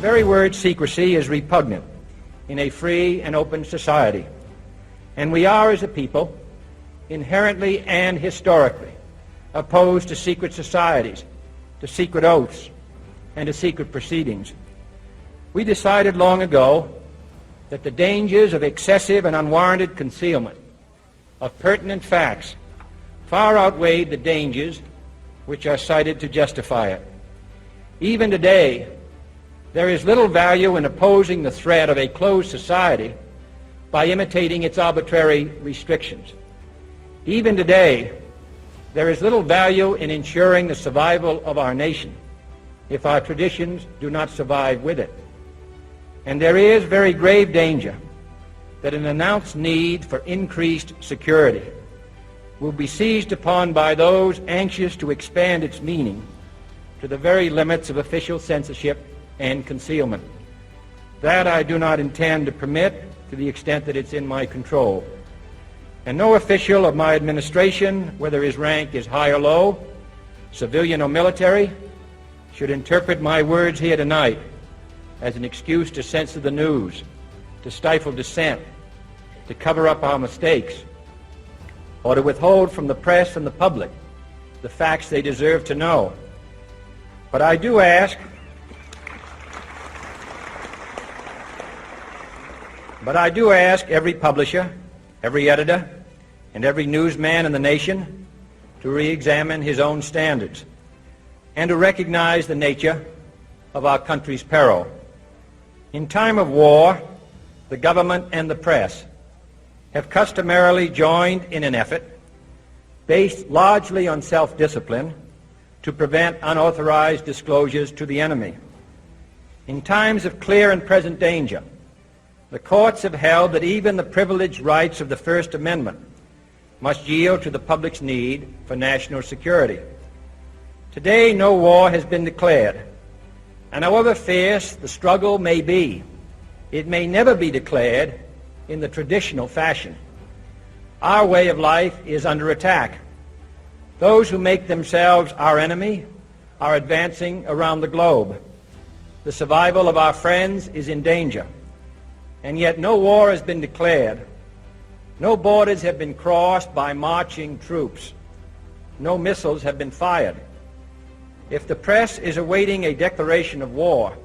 very word secrecy is repugnant in a free and open society, and we are, as a people, inherently and historically opposed to secret societies, to secret oaths, and to secret proceedings. We decided long ago that the dangers of excessive and unwarranted concealment of pertinent facts far outweighed the dangers which are cited to justify it. Even today, there is little value in opposing the threat of a closed society by imitating its arbitrary restrictions. Even today, there is little value in ensuring the survival of our nation if our traditions do not survive with it. And there is very grave danger that an announced need for increased security will be seized upon by those anxious to expand its meaning to the very limits of official censorship and concealment. That I do not intend to permit to the extent that it's in my control. And no official of my administration, whether his rank is high or low, civilian or military, should interpret my words here tonight as an excuse to censor the news, to stifle dissent, to cover up our mistakes, or to withhold from the press and the public the facts they deserve to know. But I do ask every publisher, every editor, and every newsman in the nation to re-examine his own standards and to recognize the nature of our country's peril. In time of war, the government and the press have customarily joined in an effort based largely on self-discipline to prevent unauthorized disclosures to the enemy. In times of clear and present danger, the courts have held that even the privileged rights of the First Amendment must yield to the public's need for national security. Today, no war has been declared, and however fierce the struggle may be, it may never be declared in the traditional fashion. Our way of life is under attack. Those who make themselves our enemy are advancing around the globe. The survival of our friends is in danger, and yet no war has been declared. No borders have been crossed by marching troops. No missiles have been fired. If the press is awaiting a declaration of war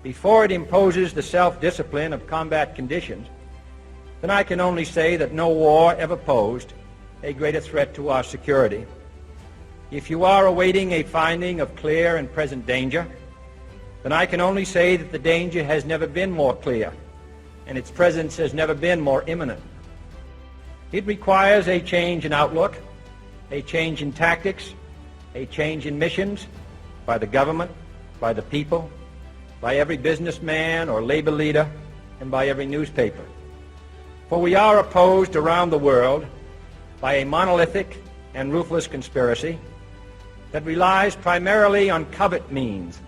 before it imposes the self-discipline of combat conditions, then I can only say that no war ever posed a greater threat to our security. If you are awaiting a finding of clear and present danger, then I can only say that the danger has never been more clear, and its presence has never been more imminent. It requires a change in outlook, a change in tactics, a change in missions by the government, by the people, by every businessman or labor leader, and by every newspaper. For we are opposed around the world by a monolithic and ruthless conspiracy that relies primarily on covert means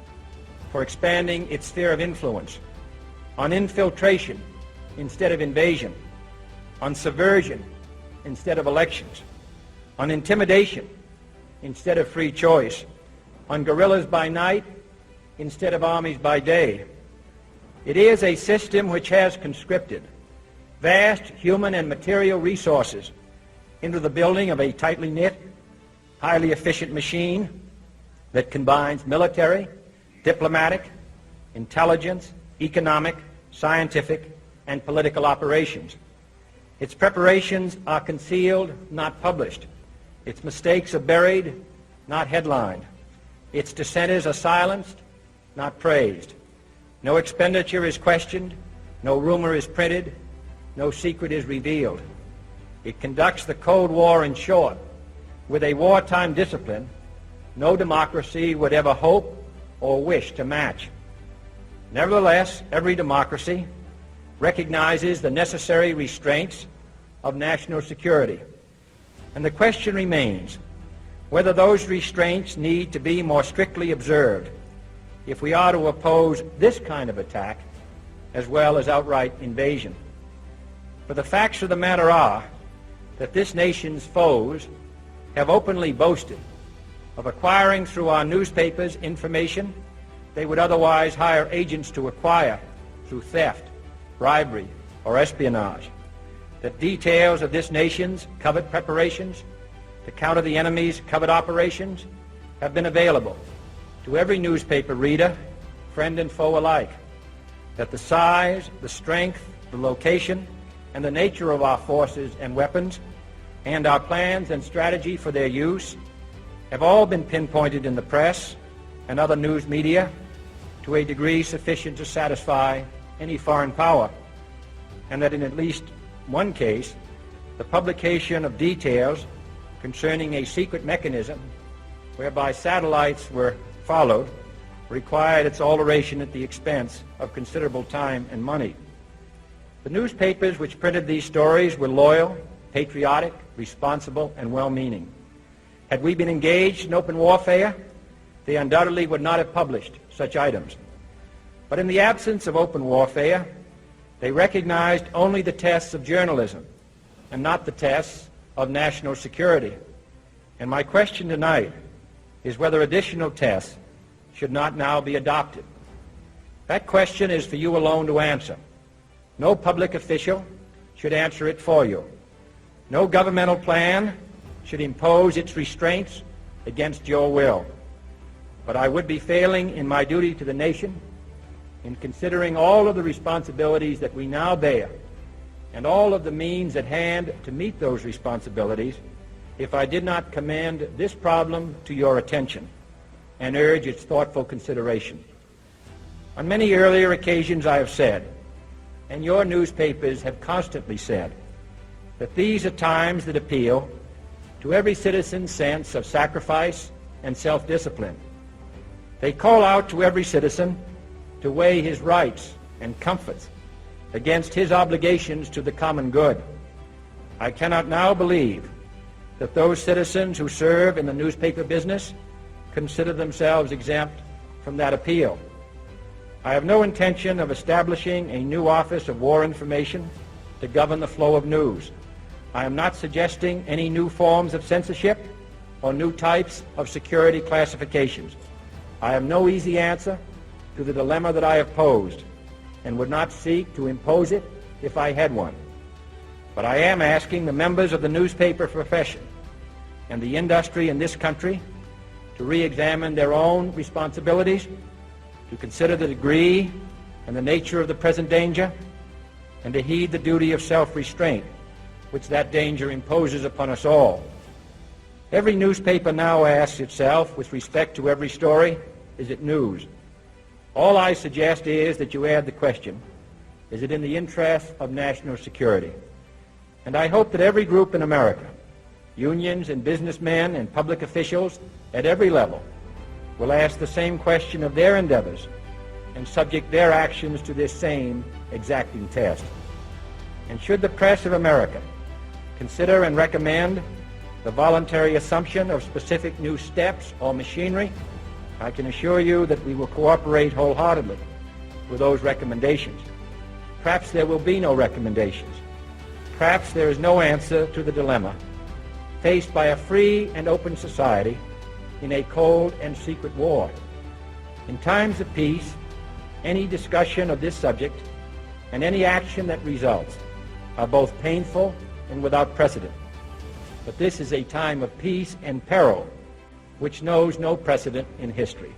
for expanding its sphere of influence, on infiltration instead of invasion, on subversion instead of elections, on intimidation instead of free choice, on guerrillas by night instead of armies by day. It is a system which has conscripted vast human and material resources into the building of a tightly knit, highly efficient machine that combines military, diplomatic, intelligence, economic, scientific, and political operations. Its preparations are concealed, not published. Its mistakes are buried, not headlined. Its dissenters are silenced, not praised. No expenditure is questioned, no rumor is printed, no secret is revealed. It conducts the Cold War, in short, with a wartime discipline no democracy would ever hope or wish to match. Nevertheless, every democracy recognizes the necessary restraints of national security. And the question remains whether those restraints need to be more strictly observed if we are to oppose this kind of attack as well as outright invasion. For the facts of the matter are that this nation's foes have openly boasted of acquiring through our newspapers information they would otherwise hire agents to acquire through theft, bribery, or espionage, that details of this nation's covert preparations to counter the enemy's covert operations have been available to every newspaper reader, friend and foe alike, that the size, the strength, the location, and the nature of our forces and weapons, and our plans and strategy for their use, have all been pinpointed in the press and other news media to a degree sufficient to satisfy any foreign power, and that in at least one case, the publication of details concerning a secret mechanism whereby satellites were followed required its alteration at the expense of considerable time and money. The newspapers which printed these stories were loyal, patriotic, responsible, and well-meaning. Had we been engaged in open warfare, they undoubtedly would not have published such items. But in the absence of open warfare, they recognized only the tests of journalism and not the tests of national security. And my question tonight is whether additional tests should not now be adopted. That question is for you alone to answer. No public official should answer it for you. No governmental plan should impose its restraints against your will. But I would be failing in my duty to the nation in considering all of the responsibilities that we now bear and all of the means at hand to meet those responsibilities if I did not commend this problem to your attention and urge its thoughtful consideration. On many earlier occasions I have said, and your newspapers have constantly said, that these are times that appeal to every citizen's sense of sacrifice and self-discipline. They call out to every citizen to weigh his rights and comforts against his obligations to the common good. I cannot now believe that those citizens who serve in the newspaper business consider themselves exempt from that appeal. I have no intention of establishing a new Office of War Information to govern the flow of news. I am not suggesting any new forms of censorship or new types of security classifications. I have no easy answer to the dilemma that I have posed and would not seek to impose it if I had one. But I am asking the members of the newspaper profession and the industry in this country to re-examine their own responsibilities, to consider the degree and the nature of the present danger, and to heed the duty of self-restraint which that danger imposes upon us all. Every newspaper now asks itself, with respect to every story, is it news? All I suggest is that you add the question, is it in the interest of national security? And I hope that every group in America, unions and businessmen and public officials at every level, will ask the same question of their endeavors and subject their actions to this same exacting test. And should the press of America consider and recommend the voluntary assumption of specific new steps or machinery, I can assure you that we will cooperate wholeheartedly with those recommendations. Perhaps there will be no recommendations. Perhaps there is no answer to the dilemma faced by a free and open society in a cold and secret war. In times of peace, any discussion of this subject and any action that results are both painful and without precedent. But this is a time of peace and peril which knows no precedent in history.